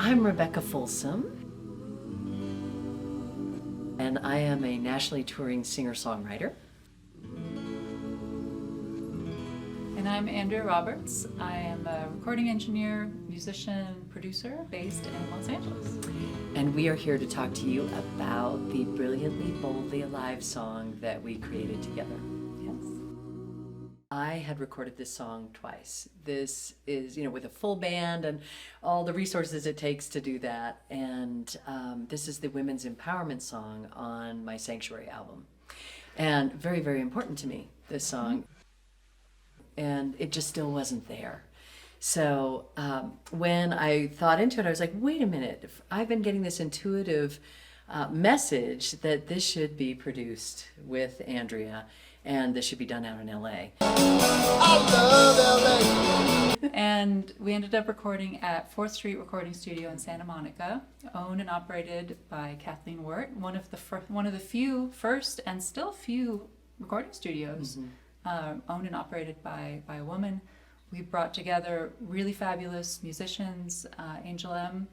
I'm Rebecca Folsom, and I am a nationally touring singer-songwriter. And I'm Andrea Roberts. I am a recording engineer, musician, producer based in Los Angeles. And we are here to talk to you about the Brilliantly Boldly Alive song that we created together. Yes. I had recorded this song twice. This is, with a full band and all the resources it takes to do that. And this is the women's empowerment song on my Sanctuary album. And very, very important to me, this song. And it just still wasn't there. So when I thought into it, I was like, wait a minute, I've been getting this intuitive message that this should be produced with Andrea and this should be done out in LA. I love LA. And we ended up recording at 4th Street Recording Studio in Santa Monica, owned and operated by Kathleen Wirt, one of the few first and still few recording studios owned and operated by a woman. We brought together really fabulous musicians, Angel M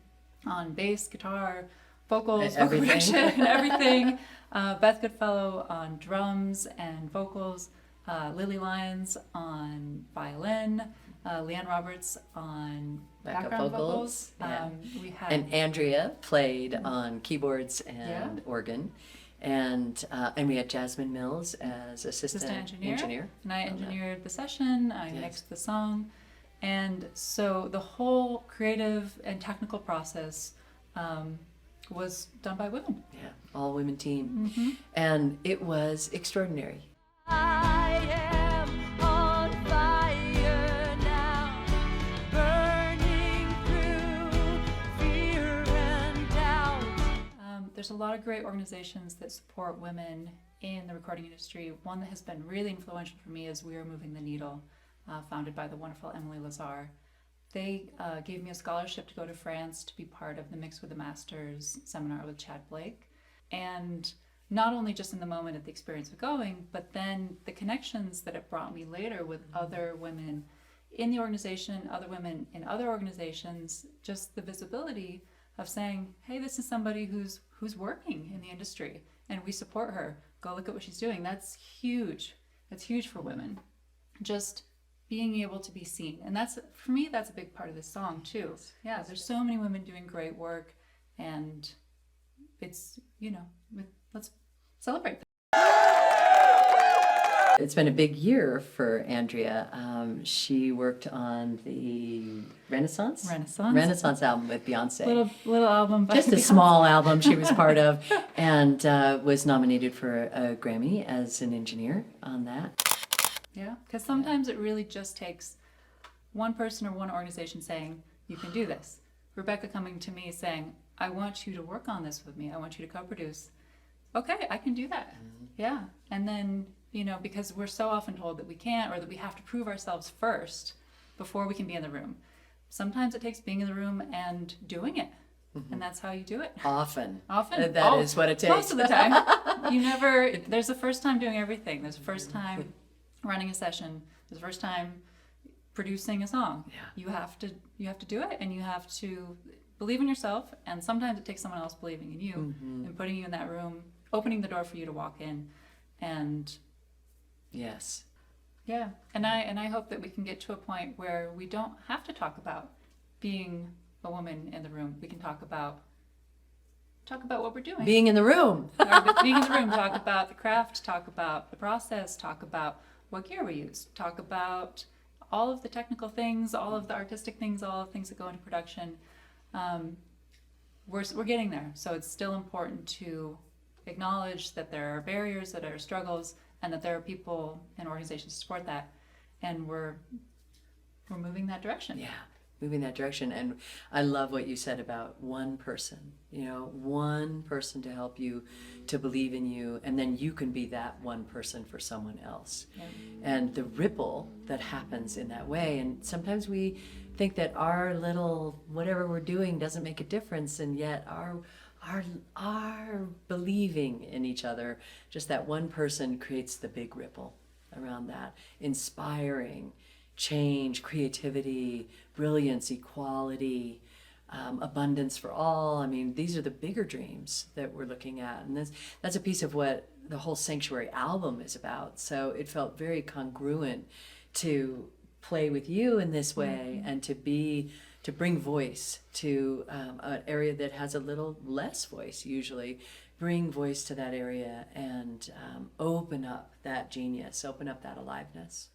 on bass, guitar, vocals, vocal production, everything. Beth Goodfellow on drums and vocals, Lily Lyons on violin, Leanne Roberts on background vocals. Yeah. We had And Andrea played on keyboards and organ. And we had Jasmine Mills as assistant engineer. And I engineered the session, I mixed the song. And so the whole creative and technical process was done by women. Yeah, all women team. And it was extraordinary. I am on fire now, burning through fear and doubt. There's a lot of great organizations that support women in the recording industry. One that has been really influential for me is We Are Moving the Needle, founded by the wonderful Emily Lazar. They gave me a scholarship to go to France to be part of the Mix with the Masters seminar with Chad Blake. And not only just in the moment of the experience of going, but then the connections that it brought me later with other women in the organization, other women in other organizations, just the visibility of saying, hey, this is somebody who's working in the industry and we support her. Go look at what she's doing. That's huge. That's huge for women. Just being able to be seen. And that's, for me, that's a big part of this song too. Yeah, there's so many women doing great work and it's, let's celebrate. It's been a big year for Andrea. She worked on the Renaissance album with Beyonce. Little album, but Just a small album she was part of, and was nominated for a Grammy as an engineer on that. Yeah, because sometimes it really just takes one person or one organization saying, you can do this. Rebecca coming to me saying, I want you to work on this with me. I want you to co-produce. Okay, I can do that. Yeah. And then, because we're so often told that we can't or that we have to prove ourselves first before we can be in the room. Sometimes it takes being in the room and doing it. And that's how you do it. Often. That is what it takes. Most of the time. There's the first time doing everything. There's the first time running a session. There's the first time producing a song. Yeah. You have to do it, and you have to believe in yourself, and sometimes it takes someone else believing in you and putting you in that room, opening the door for you to walk in. And yes. Yeah. And I hope that we can get to a point where we don't have to talk about being a woman in the room. We can talk about what we're doing. Being in the room. Being in the room, talk about the craft, talk about the process, talk about what gear we use, talk about all of the technical things, all of the artistic things, all of the things that go into production. We're getting there. So it's still important to acknowledge that there are barriers, that there are struggles, and that there are people and organizations to support that. And we're moving that direction. Yeah, moving that direction. And I love what you said about one person, one person to help you, to believe in you, and then you can be that one person for someone else. Yeah. And the ripple that happens in that way. And sometimes we think that our little whatever we're doing doesn't make a difference, and yet our believing in each other, just that one person creates the big ripple around that, inspiring change, creativity, brilliance, equality, abundance for all. I mean, these are the bigger dreams that we're looking at. And that's a piece of what the whole Sanctuary album is about. So it felt very congruent to play with you in this way and to bring voice to an area that has a little less voice usually. Bring voice to that area and open up that genius, open up that aliveness.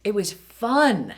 It was fun.